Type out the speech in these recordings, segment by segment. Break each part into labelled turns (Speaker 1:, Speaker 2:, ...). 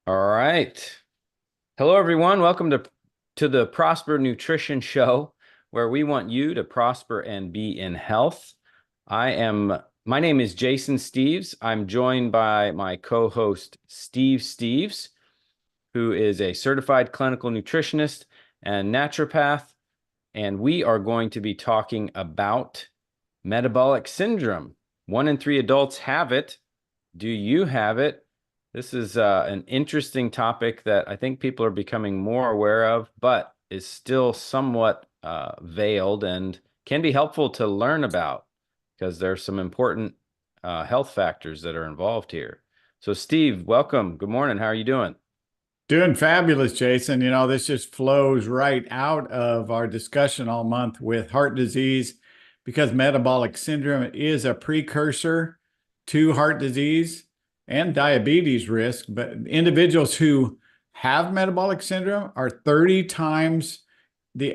Speaker 1: All right. Hello, everyone. Welcome to the Prosper Nutrition Show, where we want you to prosper and be in health. My name is Jason Steves. I'm joined by my co-host, Steve Steves, who is a certified clinical nutritionist and naturopath. And we are going to be talking about metabolic syndrome. 1 in 3 adults have it. Do you have it? This is an interesting topic that I think people are becoming more aware of, but is still somewhat veiled and can be helpful to learn about because there are some important health factors that are involved here. So, Steve, welcome. Good morning. How are you doing?
Speaker 2: Doing fabulous, Jason. This just flows right out of our discussion all month with heart disease because metabolic syndrome is a precursor to heart disease and diabetes risk. But individuals who have metabolic syndrome are 30 times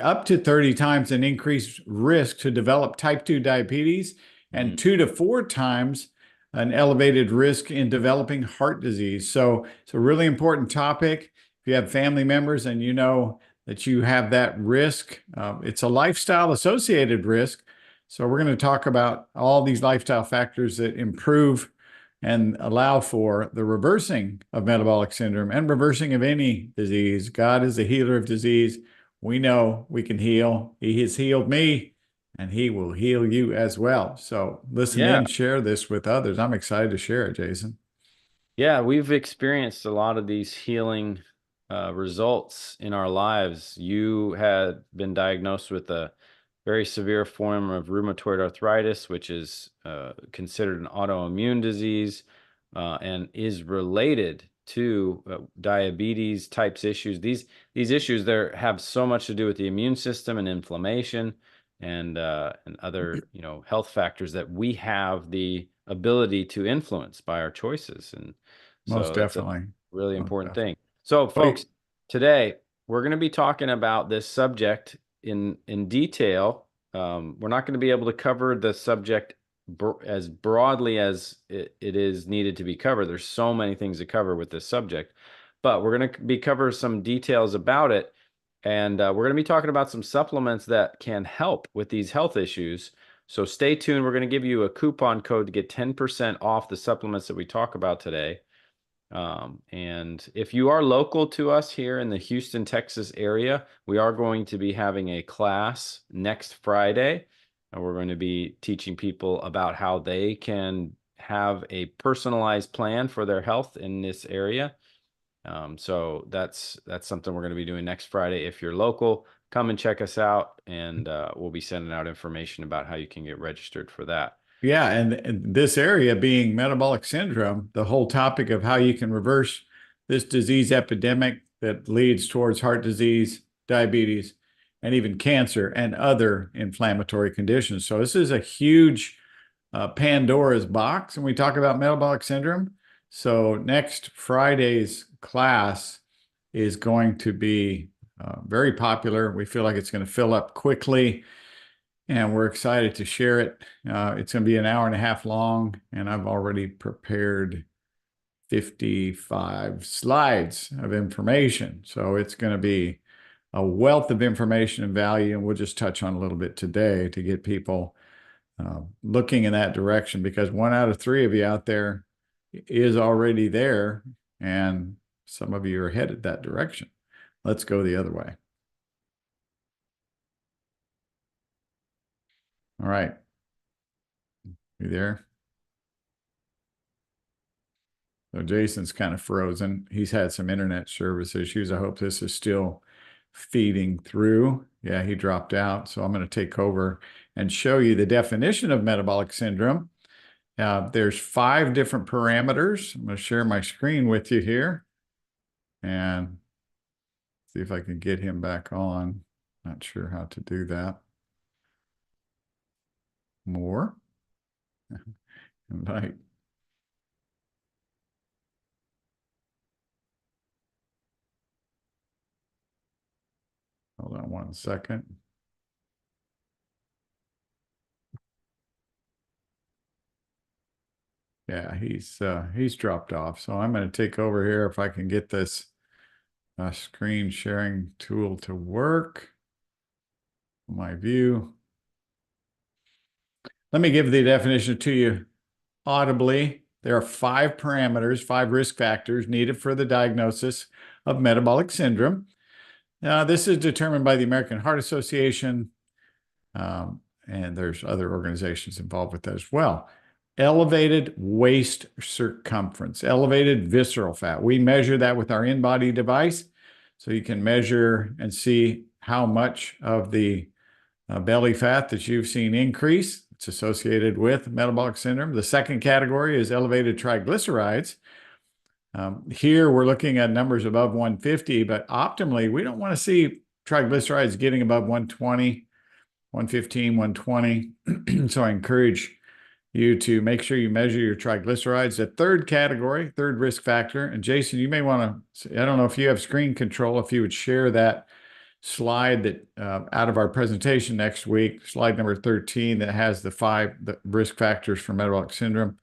Speaker 2: up to 30 times an increased risk to develop type 2 diabetes and 2 to 4 times an elevated risk in developing heart disease. So it's a really important topic. If you have family members and you know that you have that risk, it's a lifestyle associated risk. So we're going to talk about all these lifestyle factors that improve and allow for the reversing of metabolic syndrome and reversing of any disease. God is the healer of disease. We know we can heal. He has healed me and he will heal you as well. So listen
Speaker 1: Yeah.
Speaker 2: in, share this with others. I'm excited to share it, Jason.
Speaker 1: Yeah, we've experienced a lot of these healing results in our lives. You had been diagnosed with a very severe form of rheumatoid arthritis, which is considered an autoimmune disease and is related to diabetes types issues. These issues there have so much to do with the immune system and inflammation and other health factors that we have the ability to influence by our choices. And
Speaker 2: Most
Speaker 1: so that's a
Speaker 2: definitely.
Speaker 1: really
Speaker 2: Most
Speaker 1: important
Speaker 2: definitely.
Speaker 1: thing. So, folks,
Speaker 2: Wait,
Speaker 1: today we're going to be talking about this subject in detail. We're not going to be able to cover the subject as broadly as it is needed to be covered. There's so many things to cover with this subject, but we're going to be cover some details about it, and we're going to be talking about some supplements that can help with these health issues. So stay tuned. We're going to give you a coupon code to get 10% off the supplements that we talk about today. And if you are local to us here in the Houston, Texas area, we are going to be having a class next Friday. And we're going to be teaching people about how they can have a personalized plan for their health in this area. So that's something we're going to be doing next Friday. If you're local, come and check us out, and we'll be sending out information about how you can get registered for that.
Speaker 2: yeah, and this area being metabolic syndrome, the whole topic of how you can reverse this disease epidemic that leads towards heart disease, diabetes, and even cancer and other inflammatory conditions. So this is a huge Pandora's box when we talk about metabolic syndrome. So next Friday's class is going to be very popular. We feel like it's going to fill up quickly, and we're excited to share it. It's going to be an hour and a half long, and I've already prepared 55 slides of information. So it's going to be a wealth of information and value, and we'll just touch on a little bit today to get people looking in that direction, because 1 out of 3 of you out there is already there, and some of you are headed that direction. Let's go the other way. All right. You there? So Jason's kind of frozen. He's had some internet service issues. I hope this is still feeding through. Yeah, he dropped out. So I'm going to take over and show you the definition of metabolic syndrome. There's 5 different parameters. I'm going to share my screen with you here and see if I can get him back on. Not sure how to do that. More. Invite. Hold on 1 second. Yeah, he's dropped off. So I'm going to take over here if I can get this screen sharing tool to work. My view. Let me give the definition to you audibly. There are 5 parameters, 5 risk factors needed for the diagnosis of metabolic syndrome. This is determined by the American Heart Association, and there's other organizations involved with that as well. Elevated waist circumference, elevated visceral fat. We measure that with our in-body device. So you can measure and see how much of the belly fat that you've seen increase. It's associated with metabolic syndrome. The second category is elevated triglycerides. Here we're looking at numbers above 150, but optimally, we don't want to see triglycerides getting above 120, 115, 120. So I encourage you to make sure you measure your triglycerides. The third category, third risk factor, and Jason, you may want to, I don't know if you have screen control, if you would share that slide that out of our presentation next week, slide number 13, that has the risk factors for metabolic syndrome.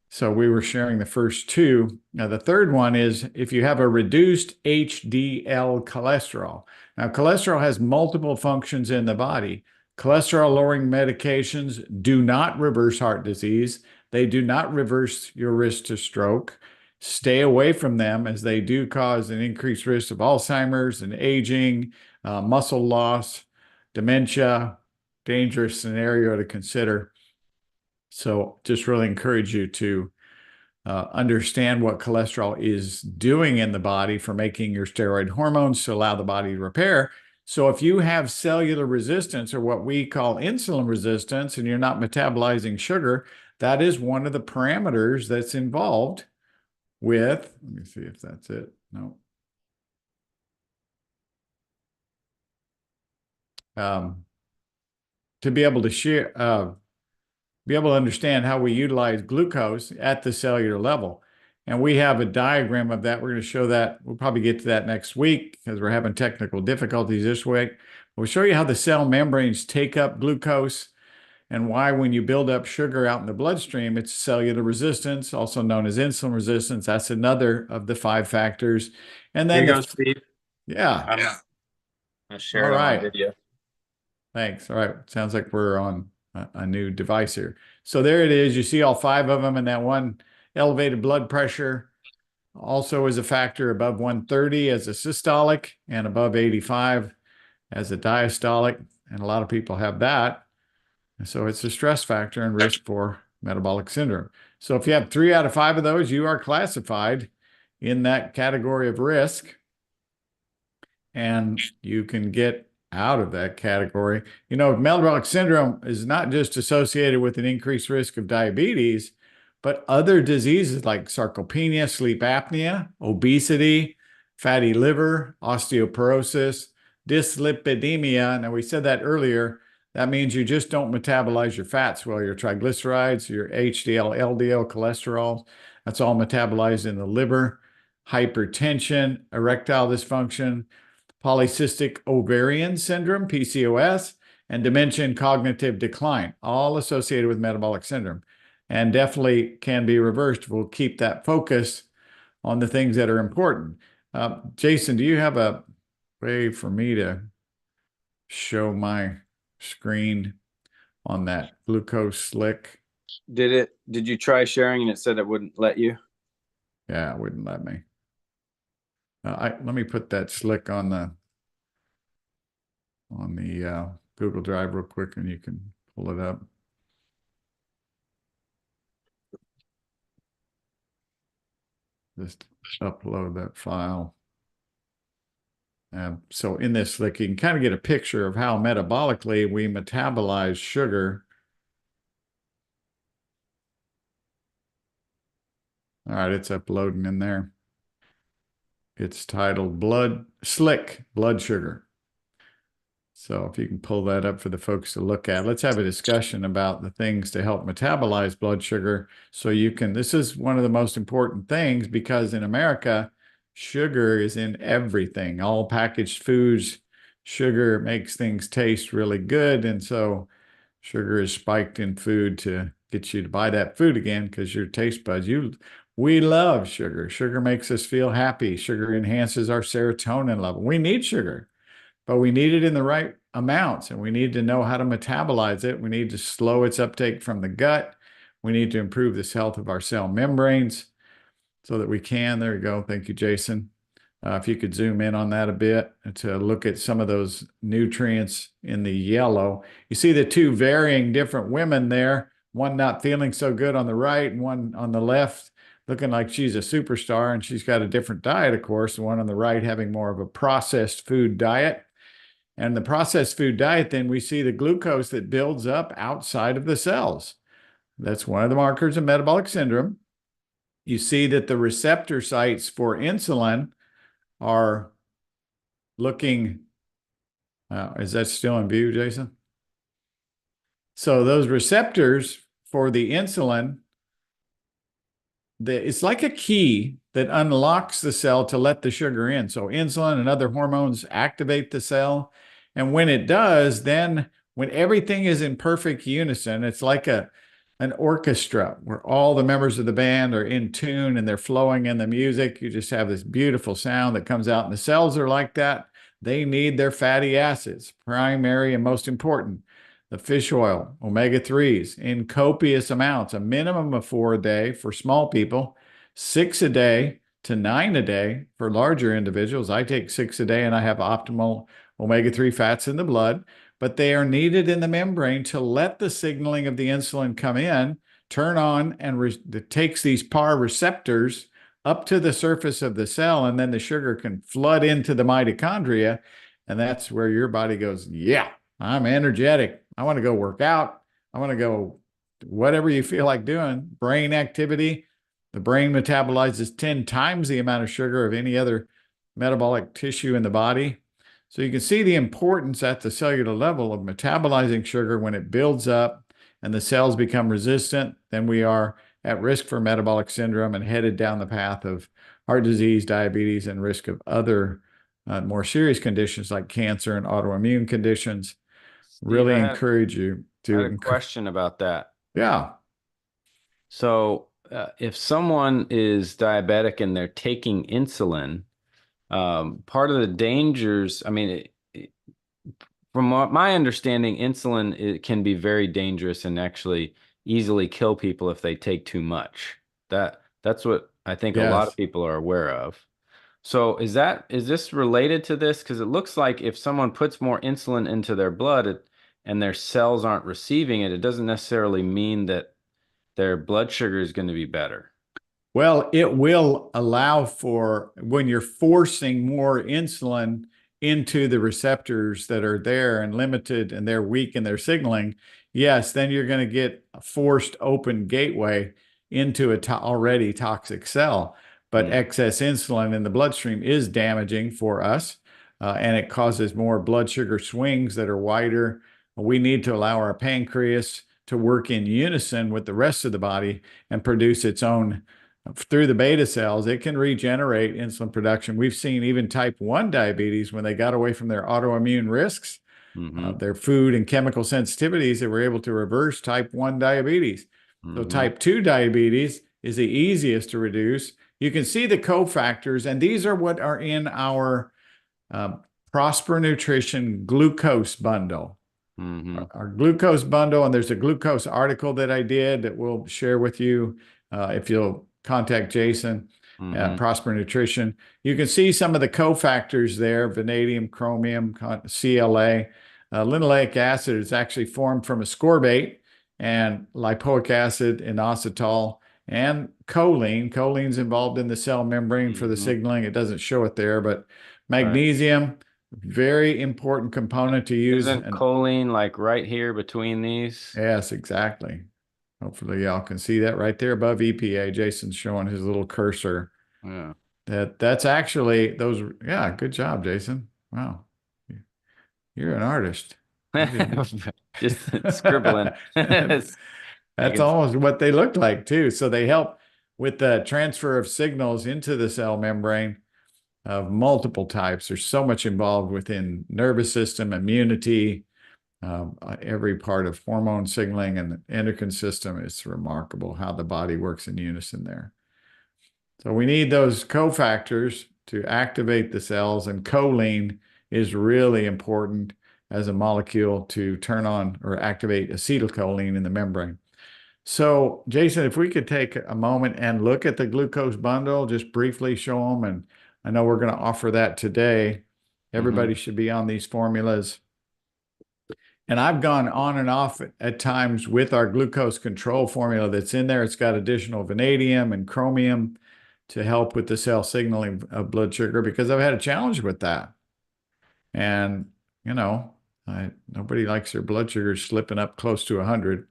Speaker 2: So we were sharing the first two. Now, the third one is if you have a reduced HDL cholesterol. Now, cholesterol has multiple functions in the body. Cholesterol lowering medications do not reverse heart disease. They do not reverse your risk to stroke. Stay away from them as they do cause an increased risk of Alzheimer's and aging, muscle loss, dementia, dangerous scenario to consider. So just really encourage you to understand what cholesterol is doing in the body for making your steroid hormones to allow the body to repair. So if you have cellular resistance or what we call insulin resistance and you're not metabolizing sugar, that is one of the parameters that's involved with, let me see if that's it. No. To be able to be able to understand how we utilize glucose at the cellular level. And we have a diagram of that. We're going to show that. We'll probably get to that next week because we're having technical difficulties this week. We'll show you how the cell membranes take up glucose and why when you build up sugar out in the bloodstream, it's cellular resistance, also known as insulin resistance. That's another of the 5 factors. And
Speaker 1: Here
Speaker 2: then
Speaker 1: you go, Steve.
Speaker 2: yeah.
Speaker 1: I'll
Speaker 2: All
Speaker 1: share it on my
Speaker 2: right.
Speaker 1: video.
Speaker 2: Thanks. All right. Sounds like we're on a new device here. So there it is. You see all 5 of them, and that one elevated blood pressure also is a factor above 130 as a systolic and above 85 as a diastolic. And a lot of people have that. And so it's a stress factor and risk for metabolic syndrome. So if you have 3 out of 5 of those, you are classified in that category of risk, and you can get out of that category. You know, metabolic syndrome is not just associated with an increased risk of diabetes, but other diseases like sarcopenia, sleep apnea, obesity, fatty liver, osteoporosis, dyslipidemia. Now, we said that earlier. That means you just don't metabolize your fats well, your triglycerides, your HDL, LDL cholesterol. That's all metabolized in the liver. Hypertension, erectile dysfunction, polycystic ovarian syndrome, PCOS, and dementia and cognitive decline, all associated with metabolic syndrome, and definitely can be reversed. We'll keep that focus on the things that are important. Jason, do you have a way for me to show my screen on that glucose slick?
Speaker 1: Did you try sharing and it said it wouldn't let you?
Speaker 2: Yeah, it wouldn't let me. Let me put that slick on the Google Drive real quick, and you can pull it up. Just upload that file. So in this slick, you can kind of get a picture of how metabolically we metabolize sugar. All right, it's uploading in there. It's titled Slick Blood Sugar. So if you can pull that up for the folks to look at, let's have a discussion about the things to help metabolize blood sugar. So you can, this is one of the most important things because in America, sugar is in everything, all packaged foods. Sugar makes things taste really good. And so sugar is spiked in food to get you to buy that food again because your taste buds, we love sugar. Sugar makes us feel happy. Sugar enhances our serotonin level. We need sugar, but we need it in the right amounts, and we need to know how to metabolize it. We need to slow its uptake from the gut. We need to improve the health of our cell membranes so that we can. There you go. Thank you, Jason. If you could zoom in on that a bit to look at some of those nutrients in the yellow. You see the two varying different women there, one not feeling so good on the right and one on the left looking like she's a superstar, and she's got a different diet, of course, the one on the right having more of a processed food diet. And the processed food diet, then we see the glucose that builds up outside of the cells. That's one of the markers of metabolic syndrome. You see that the receptor sites for insulin are looking, is that still in view, Jason? So those receptors for the insulin, it's like a key that unlocks the cell to let the sugar in. So insulin and other hormones activate the cell. And when it does, then when everything is in perfect unison, it's like an orchestra where all the members of the band are in tune and they're flowing in the music. You just have this beautiful sound that comes out, and the cells are like that. They need their fatty acids, primary and most important, the fish oil, omega-3s, in copious amounts, a minimum of 4 a day for small people, 6 a day to 9 a day for larger individuals. I take 6 a day and I have optimal omega-3 fats in the blood, but they are needed in the membrane to let the signaling of the insulin come in, turn on, and it takes these PAR receptors up to the surface of the cell, and then the sugar can flood into the mitochondria, and that's where your body goes, yeah, I'm energetic. I want to go work out. I want to go whatever you feel like doing. Brain activity. The brain metabolizes 10 times the amount of sugar of any other metabolic tissue in the body. So you can see the importance at the cellular level of metabolizing sugar. When it builds up and the cells become resistant, then we are at risk for metabolic syndrome and headed down the path of heart disease, diabetes, and risk of other more serious conditions like cancer and autoimmune conditions.
Speaker 1: Steve,
Speaker 2: Really encourage you
Speaker 1: I had a
Speaker 2: to,
Speaker 1: question about that.
Speaker 2: yeah.
Speaker 1: So, if someone is diabetic and they're taking insulin, part of the dangers, I mean, from what my understanding, insulin it can be very dangerous and actually easily kill people if they take too much. That's what I think a lot of
Speaker 2: Yes.
Speaker 1: people are aware of. So is this related to this? Because it looks like if someone puts more insulin into their blood and their cells aren't receiving it, it doesn't necessarily mean that their blood sugar is going to be better.
Speaker 2: Well, it will allow for when you're forcing more insulin into the receptors that are there and limited and they're weak in their signaling. Yes, then you're going to get a forced open gateway into a already toxic cell. But
Speaker 1: Mm,
Speaker 2: excess insulin in the bloodstream is damaging for us, and it causes more blood sugar swings that are wider. We need to allow our pancreas to work in unison with the rest of the body and produce its own through the beta cells. It can regenerate insulin production. We've seen even type 1 diabetes, when they got away from their autoimmune risks,
Speaker 1: mm-hmm,
Speaker 2: their food and chemical sensitivities, they were able to reverse type 1 diabetes. So
Speaker 1: mm-hmm,
Speaker 2: type 2 diabetes is the easiest to reduce. You can see the cofactors, and these are what are in our uh, Prosper Nutrition glucose bundle.
Speaker 1: mm-hmm,
Speaker 2: Our glucose bundle, and there's a glucose article that I did that we'll share with you if you'll contact Jason at
Speaker 1: mm-hmm,
Speaker 2: Prosper Nutrition. You can see some of the cofactors there: vanadium, chromium, CLA. Linoleic acid is actually formed from ascorbate, and lipoic acid, inositol, and choline. Choline's involved in the cell membrane for the
Speaker 1: mm-hmm.
Speaker 2: signaling. It doesn't show it there, but
Speaker 1: Right.
Speaker 2: magnesium, very important component to use.
Speaker 1: Isn't
Speaker 2: And
Speaker 1: choline like right here between these?
Speaker 2: yes, exactly. Hopefully y'all can see that right there above EPA. Jason's showing his little cursor.
Speaker 1: Yeah.
Speaker 2: That's actually those. Yeah, good job, Jason. Wow. You're an artist. You did.
Speaker 1: Just scribbling. I
Speaker 2: That's
Speaker 1: can.
Speaker 2: almost what they look like too. So they help with the transfer of signals into the cell membrane of multiple types. There's so much involved within nervous system, immunity, every part of hormone signaling and the endocrine system. It's remarkable how the body works in unison there. So we need those cofactors to activate the cells, and choline is really important as a molecule to turn on or activate acetylcholine in the membrane. So, Jason, if we could take a moment and look at the glucose bundle, just briefly show them, and I know we're going to offer that today. Everybody should be on these formulas. And I've gone on and off at times with our glucose control formula that's in there. It's got additional vanadium and chromium to help with the cell signaling of blood sugar because I've had a challenge with that. And, you know, nobody likes their blood sugar slipping up close to 100.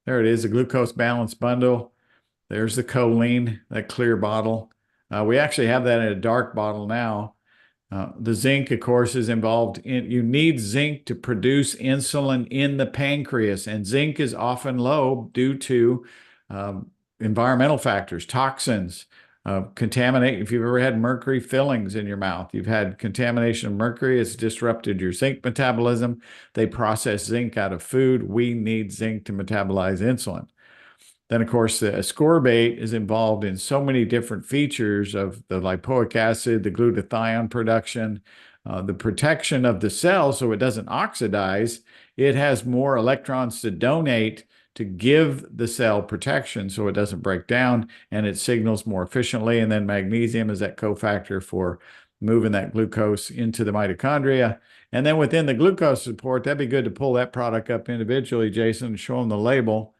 Speaker 2: There it is, the glucose balance bundle. There's the choline, that clear bottle. We actually have that in a dark bottle now. The zinc, of course, is involved in, you need zinc to produce insulin in the pancreas, and zinc is often low due to environmental factors, toxins, contaminate. If you've ever had mercury fillings in your mouth, you've had contamination of mercury, it's disrupted your zinc metabolism. They process zinc out of food. We need zinc to metabolize insulin. Then, of course, the ascorbate is involved in so many different features of the lipoic acid, the glutathione production, the protection of the cell so it doesn't oxidize. It has more electrons to donate to give the cell protection so it doesn't break down, and it signals more efficiently. And then magnesium is that cofactor for moving that glucose into the mitochondria. And then within the glucose support, that'd be good to pull that product up individually, Jason, and show them the label.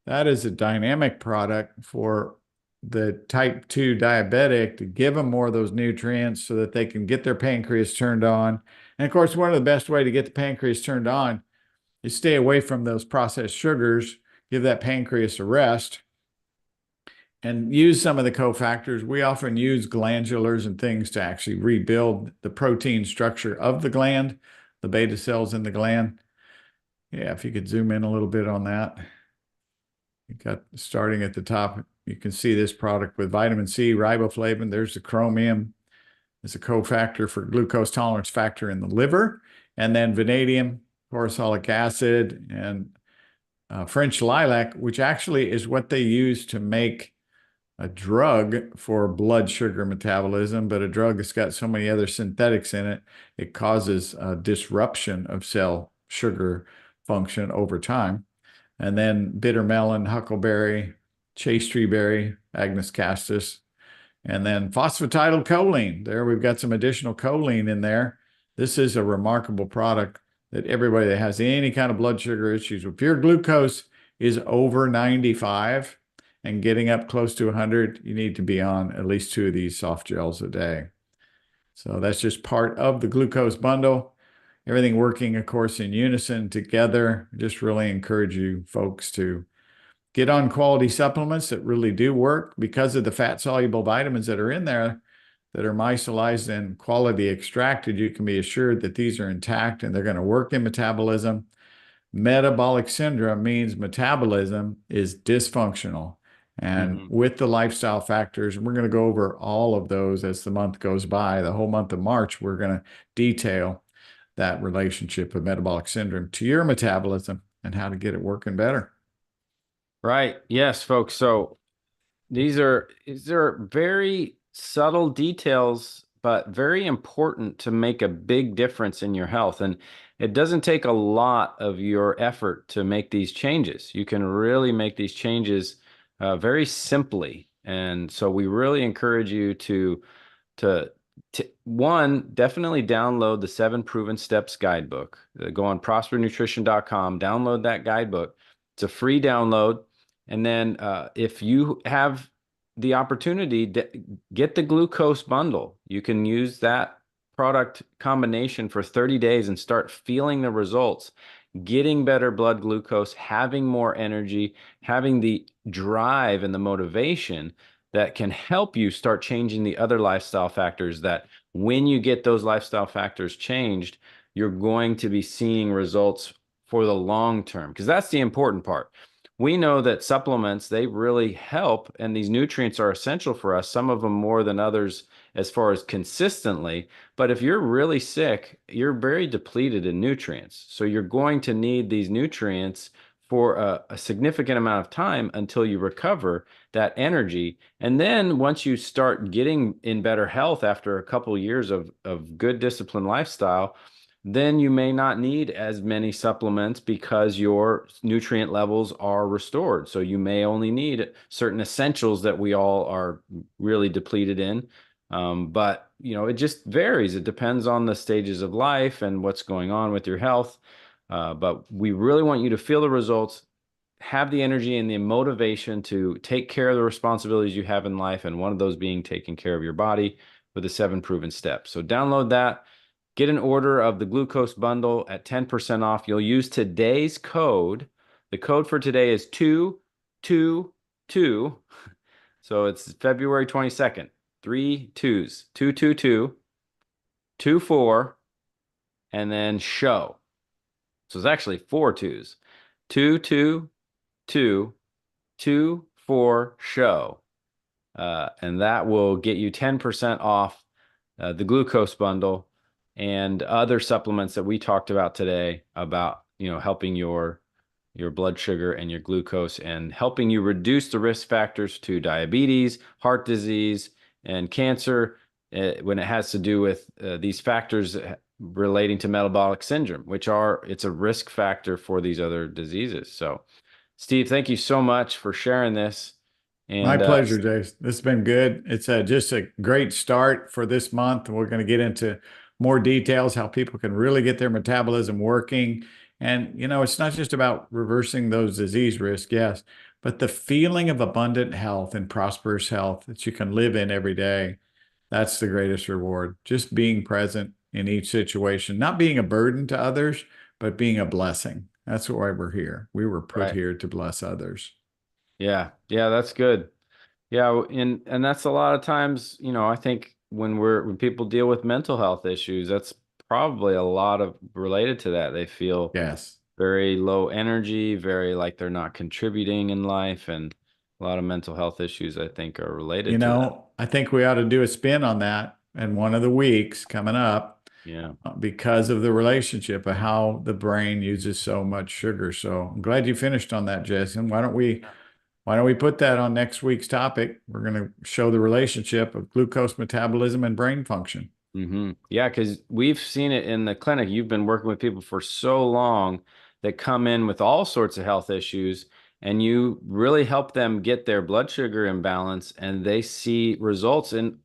Speaker 2: That is a dynamic product for the type 2 diabetic to give them more of those nutrients so that they can get their pancreas turned on. And of course, one of the best way to get the pancreas turned on is stay away from those processed sugars, give that pancreas a rest, and use some of the cofactors. We often use glandulars and things to actually rebuild the protein structure of the gland, the beta cells in the gland. Yeah, if you could zoom in a little bit on that. You got starting at the top, you can see this product with vitamin C, riboflavin. There's the chromium. It's a cofactor for glucose tolerance factor in the liver. And then vanadium, chloroxylic acid, and French lilac, which actually is what they use to make a drug for blood sugar metabolism, but a drug that's got so many other synthetics in it, it causes a disruption of cell sugar function over time. And then bitter melon, huckleberry, chase tree berry, Agnus castus, and then phosphatidylcholine. There we've got some additional choline in there. This is a remarkable product that everybody that has any kind of blood sugar issues, if your glucose is over 95 and getting up close to 100, you need to be on at least 2 of these soft gels a day. So that's just part of the glucose bundle. Everything working, of course, in unison together. Just really encourage you folks to get on quality supplements that really do work because of the fat-soluble vitamins that are in there that are micellized and quality extracted. You can be assured that these are intact and they're going to work in metabolism. Metabolic syndrome means metabolism is dysfunctional. And with the lifestyle factors, we're going to go over all of those as the month goes by. The whole month of March, we're going to detail that relationship of metabolic syndrome to your metabolism and how to get it working better.
Speaker 1: Right. Yes, folks. So these are very subtle details, but very important to make a big difference in your health. And it doesn't take a lot of your effort to make these changes. You can really make these changes very simply. And so we really encourage you to one, definitely download the 7 Proven Steps guidebook. Go on prospernutrition.com, download that guidebook. It's a free download. And then if you have the opportunity to get the glucose bundle, you can use that product combination for 30 days and start feeling the results, getting better blood glucose, having more energy, having the drive and the motivation that can help you start changing the other lifestyle factors that when you get those lifestyle factors changed, you're going to be seeing results for the long term, because that's the important part. we know that supplements, they really help, and these nutrients are essential for us, some of them more than others as far as consistently. But if you're really sick, you're very depleted in nutrients. So you're going to need these nutrients for a significant amount of time until you recover that energy. And then once you start getting in better health after a couple years of good disciplined lifestyle, then you may not need as many supplements because your nutrient levels are restored. So you may only need certain essentials that we all are really depleted in. But it just varies. It depends on the stages of life and what's going on with your health. But we really want you to feel the results, have the energy and the motivation to take care of the responsibilities you have in life, and one of those being taking care of your body with the 7 proven steps. So download that, get an order of the glucose bundle at 10% off. You'll use today's code. The code for today is 222. So it's February 22nd. Three twos, 222, 24, and then show. So it's actually four twos. 222, 24 show. And that will get you 10% off the glucose bundle and other supplements that we talked about today about, helping your blood sugar and your glucose and helping you reduce the risk factors to diabetes, heart disease, and cancer when it has to do with these factors relating to metabolic syndrome, it's a risk factor for these other diseases. So, Steve, thank you so much for sharing this.
Speaker 2: My
Speaker 1: And
Speaker 2: pleasure, Jason. This has been good. It's just a great start for this month. We're going to get into more details, how people can really get their metabolism working. And, it's not just about reversing those disease risks, yes, but the feeling of abundant health and prosperous health that you can live in every day. That's the greatest reward. Just being present in each situation, not being a burden to others, but being a blessing. That's why we're here. We were put
Speaker 1: right.
Speaker 2: here to bless others.
Speaker 1: Yeah. Yeah, that's good. Yeah, and that's a lot of times, I think when people deal with mental health issues, that's probably a lot of related to that. They feel
Speaker 2: Yes.
Speaker 1: very low energy, very like they're not contributing in life, and a lot of mental health issues I think are related to that.
Speaker 2: I think we ought to do a spin on that in one of the weeks coming up
Speaker 1: Yeah.
Speaker 2: because of the relationship of how the brain uses so much sugar. So I'm glad you finished on that, Jason. Why don't we put that on next week's topic? We're going to show the relationship of glucose metabolism and brain function.
Speaker 1: Yeah, because we've seen it in the clinic. You've been working with people for so long that come in with all sorts of health issues, and you really help them get their blood sugar in balance, and they see results in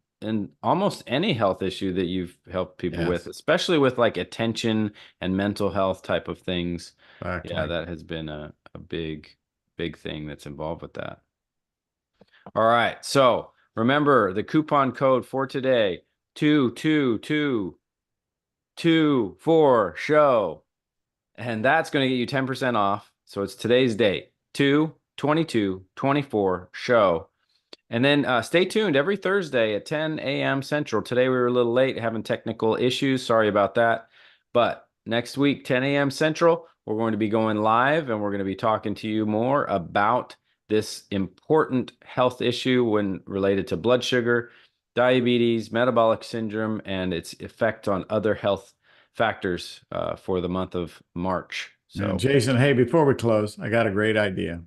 Speaker 1: almost any health issue that you've helped people with,
Speaker 2: Yes,
Speaker 1: especially with like attention and mental health type of things. Yeah,
Speaker 2: exactly.
Speaker 1: that has been a big thing that's involved with that. All right. So remember the coupon code for today, 22224 show. And that's going to get you 10% off. So it's today's date, 22224 show. And then stay tuned every Thursday at 10 a.m. Central. Today we were a little late having technical issues. Sorry about that. But next week, 10 a.m. Central, we're going to be going live and we're going to be talking to you more about this important health issue when related to blood sugar, diabetes, metabolic syndrome, and its effect on other health factors for the month of March.
Speaker 2: And
Speaker 1: So
Speaker 2: Jason, hey, before we close, I got a great idea.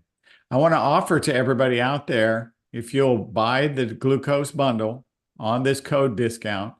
Speaker 2: I want to offer to everybody out there, if you'll buy the glucose bundle on this code discount,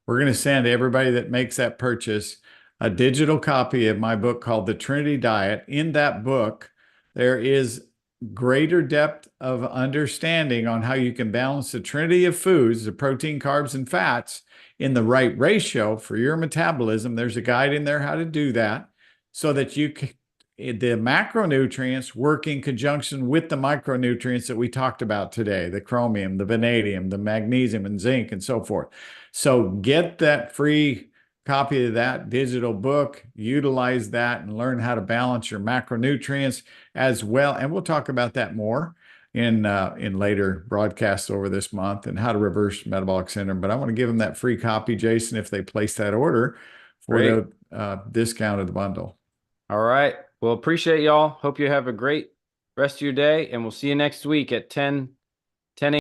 Speaker 2: we're going to send everybody that makes that purchase a digital copy of my book called The Trinity Diet. In that book, there is greater depth of understanding on how you can balance the trinity of foods, the protein, carbs, and fats in the right ratio for your metabolism. There's a guide in there how to do that so that the macronutrients work in conjunction with the micronutrients that we talked about today, the chromium, the vanadium, the magnesium, and zinc, and so forth. So get that free copy of that digital book, utilize that, and learn how to balance your macronutrients as well. And we'll talk about that more in later broadcasts over this month and how to reverse metabolic syndrome. But I want to give them that free copy, Jason, if they place that order for
Speaker 1: great.
Speaker 2: the discount of the bundle.
Speaker 1: All right. Well, appreciate y'all. Hope you have a great rest of your day, and we'll see you next week at 10